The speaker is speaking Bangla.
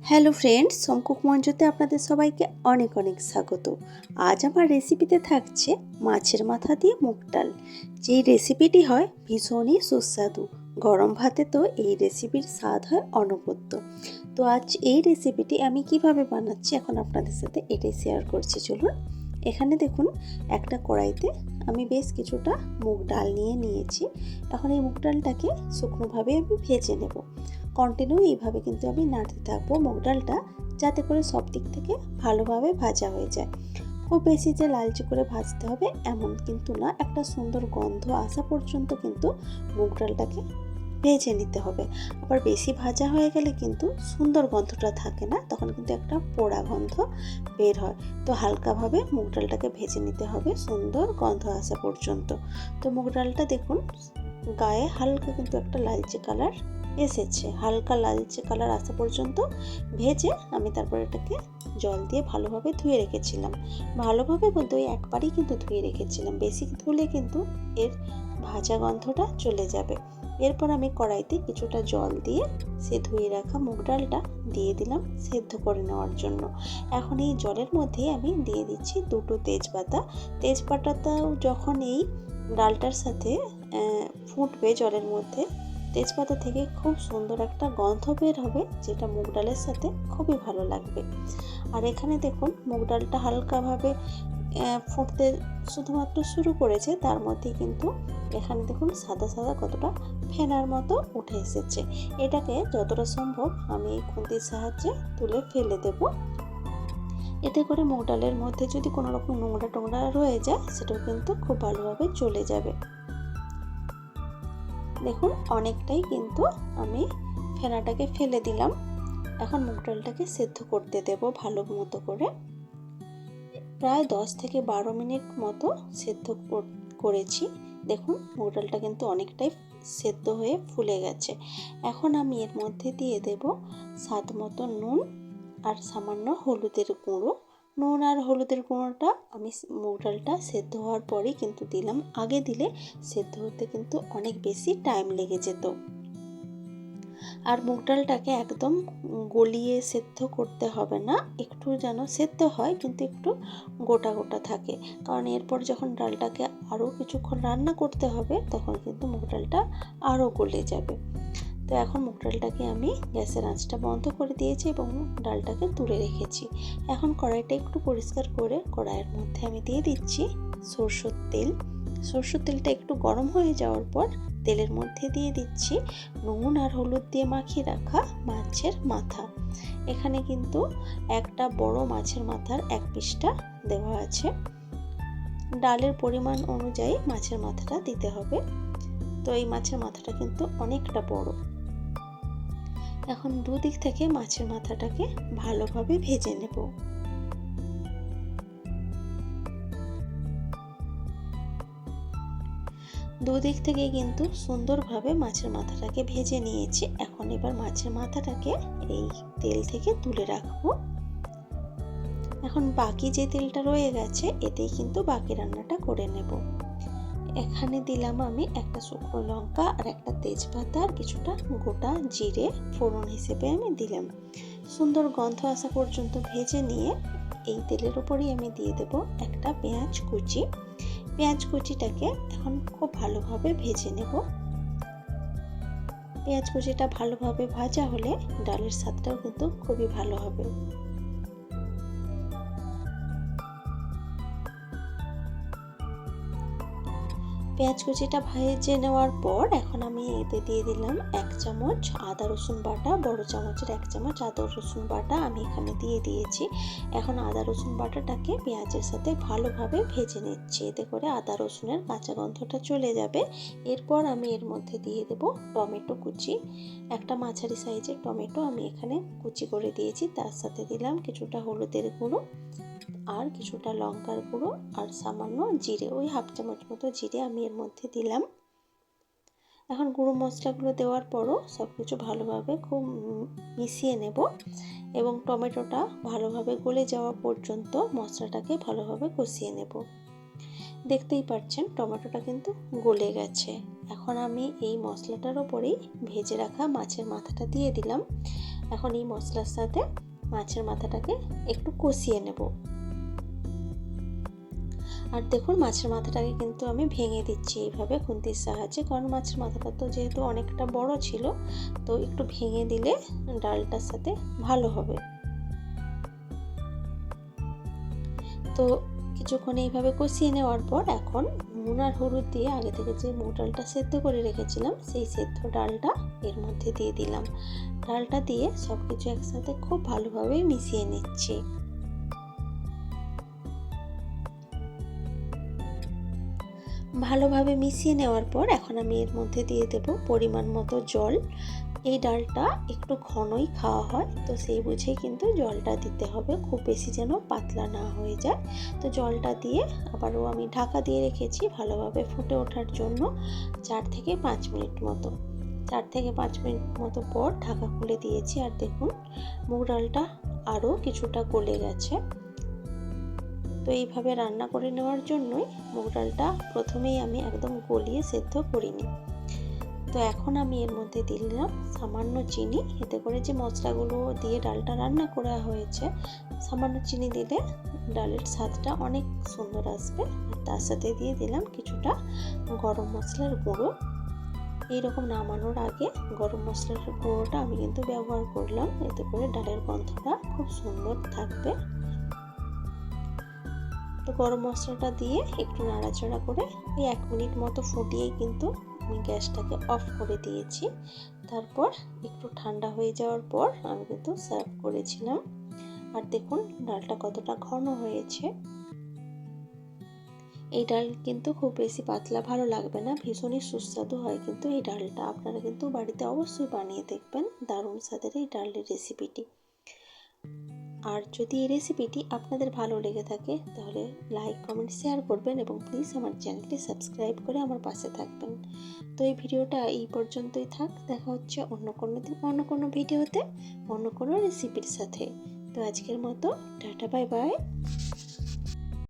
হ্যালো ফ্রেন্ডস, সোম কুক মঞ্চতে আপনাদের সবাইকে অনেক অনেক স্বাগত। আজ আমার রেসিপিতে থাকছে মাছের মাথা দিয়ে মুগ ডাল। যেই রেসিপিটি হয় ভীষণই সুস্বাদু। গরম ভাতে তো এই রেসিপির স্বাদ হয় অনবদ্য। তো আজ এই রেসিপিটি আমি কিভাবে বানাচ্ছি এখন আপনাদের সাথে এটাই শেয়ার করছি। চলুন। এখানে দেখুন, একটা কড়াইতে আমি বেশ কিছুটা মুগ ডাল নিয়েছি। এখন এই মুগ ডালটাকে শুকনোভাবে আমি ভেজে নেব। কন্টিনিউ এইভাবে কিন্তু আমি নাড়তে থাকবো মুগ ডালটা, যাতে করে সব দিক থেকে ভালোভাবে ভাজা হয়ে যায়। খুব বেশি যে লালচে করে ভাজতে হবে এমন কিন্তু না, একটা সুন্দর গন্ধ আসা পর্যন্ত কিন্তু মুগ ডালটাকে ভেজে নিতে হবে। আবার বেশি ভাজা হয়ে গেলে কিন্তু সুন্দর গন্ধটা থাকে না, তখন কিন্তু একটা পোড়া গন্ধ বের হয়। তো হালকাভাবে মুগ ডালটাকে ভেজে নিতে হবে সুন্দর গন্ধ আসা পর্যন্ত। তো মুগ ডালটা দেখুন, গায়ে হালকা কিন্তু একটা লালচে কালার এসেছে। হালকা লালচে কালার আসা পর্যন্ত ভেজে আমি তারপর এটাকে জল দিয়ে ভালোভাবে ধুয়ে রেখেছিলাম। ভালোভাবে বলতে ওই একবারই কিন্তু ধুয়ে রেখেছিলাম, বেশি ধুলে কিন্তু এর ভাজা গন্ধটা চলে যাবে। এরপর আমি কড়াইতে কিছুটা জল দিয়ে সে ধুয়ে রাখা মুগ ডালটা দিয়ে দিলাম সেদ্ধ করে নেওয়ার জন্য। এখন এই জলের মধ্যে আমি দিয়ে দিচ্ছি দুটো তেজপাতা। তেজপাতাটাও যখন এই ডালটার সাথে ফুটবে জলের মধ্যে, তেজপাতা থেকে খুব সুন্দর একটা গন্ধ বের হবে, যেটা মুগ ডালের সাথে খুবই ভালো লাগবে। আর এখানে দেখুন, মুগ ডালটা হালকাভাবে ফুটতে শুধুমাত্র শুরু করেছে, তার মধ্যে কিন্তু এখানে দেখুন সাদা সাদা কতটা ফেনার মতো উঠে এসেছে। এটাকে যতটা সম্ভব আমি খুন্তির সাহায্যে তুলে ফেলে দেব। এতে করে মুগ ডালের মধ্যে যদি কোনো রকম নোংরা টোংরা রয়ে যায়, সেটাও কিন্তু খুব ভালোভাবে চলে যাবে। দেখুন, অনেকটাই কিন্তু আমি ফেনাটাকে ফেলে দিলাম। এখন মুগ ডালটাকে সেদ্ধ করতে দেব ভালো মতো করে। প্রায় 10 থেকে 12 মিনিট মতো সেদ্ধ করেছি। দেখুন, মুগ ডালটা কিন্তু অনেকটাই সেদ্ধ হয়ে ফুলে গেছে। এখন আমি এর মধ্যে দিয়ে দেব স্বাদ মতো নুন আর সামান্য হলুদের গুঁড়ো। নুন আর হলুদের গুঁড়োটা আমি মুগ ডালটা সেদ্ধ হওয়ার পরেই কিন্তু দিলাম। আগে দিলে সেদ্ধ হতে কিন্তু অনেক বেশি টাইম লেগে যেত। আর মুগ ডালটাকে একদম গলিয়ে সেদ্ধ করতে হবে না, একটু যেন সেদ্ধ হয় কিন্তু একটু গোটা গোটা থাকে, কারণ এরপর যখন ডালটাকে আরও কিছুক্ষণ রান্না করতে হবে তখন কিন্তু মুগ ডালটা আরও গলে যাবে। তো এখন মুগ ডালটাকে আমি গ্যাসের আঁচটা বন্ধ করে দিয়েছি এবং ডালটাকে তুলে রেখেছি। এখন কড়াইটা একটু পরিষ্কার করে কড়াইয়ের মধ্যে আমি দিয়ে দিচ্ছি সরষের তেল। সরষের তেলটা একটু গরম হয়ে যাওয়ার পর তেলের মধ্যে দিয়ে দিচ্ছি নুন আর হলুদ দিয়ে মাখিয়ে রাখা মাছের মাথা। এখানে কিন্তু একটা বড় মাছের মাথার এক পিসটা দেওয়া আছে। ডালের পরিমাণ অনুযায়ী মাছের মাথাটা দিতে হবে। তো এই মাছের মাথাটা কিন্তু অনেকটা বড়। এখন দুদিক থেকে মাছের মাথাটাকে ভালোভাবে ভেজে নেব। দুদিক থেকে কিন্তু সুন্দরভাবে মাছের মাথাটাকে ভেজে নিয়েছি। এখন এবার মাছের মাথাটাকে এই তেল থেকে তুলে রাখবো। এখন বাকি যে তেলটা রয়ে গেছে এতেই কিন্তু বাকি রান্নাটা করে নেব। এখানে দিলাম আমি একটা শুকনো লঙ্কা আর একটা তেজপাতা আর কিছুটা গোটা জিরে ফোড়ন হিসেবে আমি দিলাম। সুন্দর গন্ধ আসা পর্যন্ত ভেজে নিয়ে এই তেলের উপরেই আমি দিয়ে দেব একটা পেঁয়াজ কুচি। পেঁয়াজ কুচিটাকে এখন খুব ভালোভাবে ভেজে নেব। পেঁয়াজ কুচিটা ভালোভাবে ভাজা হলে ডালের স্বাদটাও কিন্তু খুবই ভালো হবে। পেঁয়াজ কুচিটা ভেজে নেওয়ার পর এখন আমি এতে দিয়ে দিলাম 1 চামচ আদা রসুন বাটা। বড় চামচের 1 চামচ আদা রসুন বাটা আমি এখানে দিয়ে দিয়েছি। এখন আদা রসুন বাটাটাকে পেঁয়াজের সাথে ভালোভাবে ভেজে নিচ্ছি, এতে করে আদা রসুনের কাঁচা গন্ধটা চলে যাবে। এরপর আমি এর মধ্যে দিয়ে দেব টমেটো কুচি। একটা মাঝারি সাইজের টমেটো আমি এখানে কুচি করে দিয়েছি। তার সাথে দিলাম কিছুটা হলুদের গুঁড়ো আর কিছুটা লঙ্কার গুঁড়ো আর সামান্য জিরে, ওই 1/2 চামচ মতো জিরে আমি এর মধ্যে দিলাম। এখন গুঁড়ো মশলাগুলো দেওয়ার পরও সব কিছু ভালোভাবে খুব মিশিয়ে নেব এবং টমেটোটা ভালোভাবে গলে যাওয়া পর্যন্ত মশলাটাকে ভালোভাবে কষিয়ে নেব। দেখতেই পাচ্ছেন টমেটোটা কিন্তু গলে গেছে। এখন আমি এই মশলাটার ওপরেই ভেজে রাখা মাছের মাথাটা দিয়ে দিলাম। এখন এই মশলার সাথে মাছের মাথাটাকে একটু কষিয়ে নেব। আর দেখুন মাছের মাথাটাকে কিন্তু আমি ভেঙে দিচ্ছি এইভাবে খুন্তির সাহায্যে, কারণ মাছের মাথাটা তো যেহেতু অনেকটা বড় ছিল, তো একটু ভেঙে দিলে ডালটার সাথে ভালো হবে। তো কিছুক্ষণ এইভাবে কষিয়ে নেওয়ার পর এখন নুন আর হলুদ দিয়ে আগে থেকে যে মুগ ডালটা সেদ্ধ করে রেখেছিলাম সেই সেদ্ধ ডালটা এর মধ্যে দিয়ে দিলাম। ডালটা দিয়ে সব কিছু একসাথে খুব ভালোভাবে মিশিয়ে নিচ্ছি। ভালোভাবে মিশিয়ে নেওয়ার পর এখন আমি এর মধ্যে দিয়ে দেব পরিমাণ মতো জল। এই ডালটা একটু ঘনই খাওয়া হয়, তো সেই বুঝেই কিন্তু জলটা দিতে হবে, খুব বেশি যেন পাতলা না হয়ে যায়। তো জলটা দিয়ে আবারও আমি ঢাকা দিয়ে রেখেছি ভালোভাবে ফুটে ওঠার জন্য 4 থেকে 5 মিনিট মতো। 4 থেকে 5 মিনিট মতো পর ঢাকা খুলে দিয়েছি, আর দেখুন মুগ ডালটা আরও কিছুটা গলে গেছে। তো এইভাবে রান্না করে নেওয়ার জন্যই মুগ ডালটা প্রথমেই আমি একদম গলিয়ে সেদ্ধ করিনি। তো এখন আমি এর মধ্যে দিলাম সামান্য চিনি, এতে করে যে মশলাগুলো দিয়ে ডালটা রান্না করা হয়েছে, সামান্য চিনি দিলে ডালের স্বাদটা অনেক সুন্দর আসবে। আর তার সাথে দিয়ে দিলাম কিছুটা গরম মশলার গুঁড়ো। এইরকম নামানোর আগে গরম মশলার গুঁড়োটা আমি কিন্তু ব্যবহার করলাম, এতে করে ডালের গন্ধটা খুব সুন্দর থাকবে। তো গরম মশলাটা দিয়ে একটু নাড়াচাড়া করে ওই 1 মিনিট মতো ফুটিয়েই কিন্তু আমি গ্যাসটাকে অফ করে দিয়েছি। তারপর একটু ঠান্ডা হয়ে যাওয়ার পর আমি কিন্তু সার্ভ করেছিলাম। আর দেখুন ডালটা কতটা ঘন হয়েছে। এই ডাল কিন্তু খুব বেশি পাতলা ভালো লাগবে না, ভীষণই সুস্বাদু হয় কিন্তু এই ডালটা। আপনারা কিন্তু বাড়িতে অবশ্যই বানিয়ে দেখবেন, দারুণ স্বাদের এই ডালের রেসিপিটি। আর যদি এই রেসিপিটি আপনাদের ভালো লেগে থাকে তাহলে লাইক, কমেন্ট, শেয়ার করবেন এবং প্লিজ আমার চ্যানেলটি সাবস্ক্রাইব করে আমার পাশে থাকবেন। তো এই ভিডিওটা এই পর্যন্তই থাক, দেখা হচ্ছে অন্য কোনো দিন অন্য কোনো ভিডিওতে অন্য কোনো রেসিপির সাথে। তো আজকের মতো টাটা, বাই বাই।